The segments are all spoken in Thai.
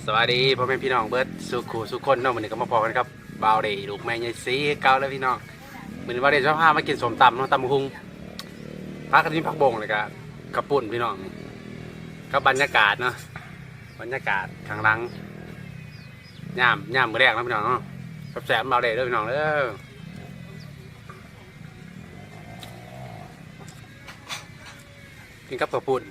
สวัสดีพ่อแม่พี่น้องเบิร์ดสุขุสุขคนเนาะวันนี้ก็มาพอกันครับบาวเดย์ลูกแม่ใหญ่สีเก่าแล้วพี่น้องวันนี้บาวเดย์ชอบพามากินสมตำเนาะตำหุงพักกันที่พักบงเลยกับกระปุ่นพี่น้องก็บรรยากาศเนาะบรรยากาศข้างหลังย่ามมือแรกนะพี่น้องเนาะแสบบาวเดย์ด้วยพี่น้องเด้อกินกับกระปุ่น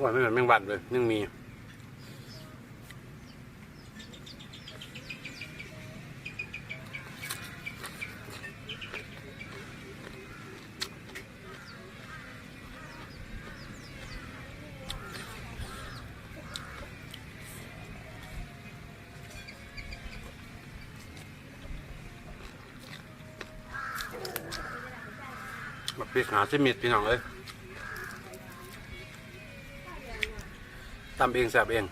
ว่าไม่เหมือนแมงวันเลยยังมีแบบปีกหาซิมิดพี่น้องเลยตำเองแสบเอง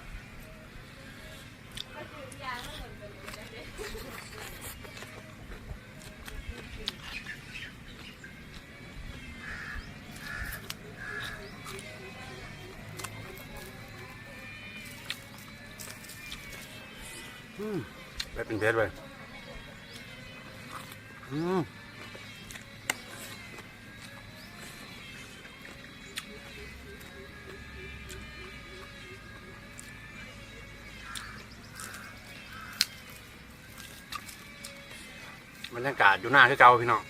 ไปเป็นเพชรเลยบรรยากาศอยู่หน้าคือเก่าพี่น้อง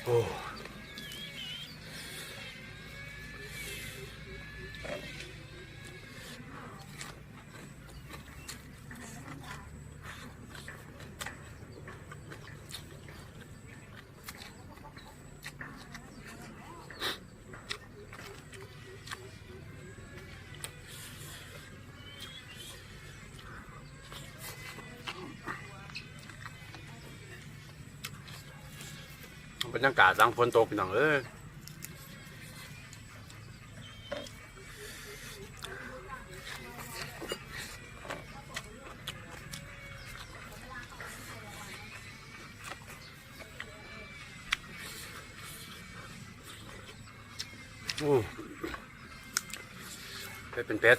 โอ้บรรยากาศหลังฝนตกพี่น้องเอ้ยโอ้เป็นเป็ด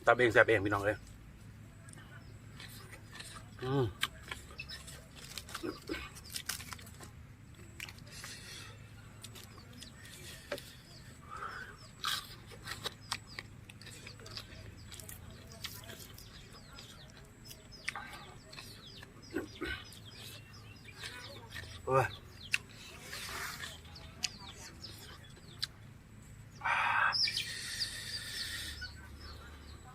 ตำเองแสบเองพี่น้องเลยโอ้ย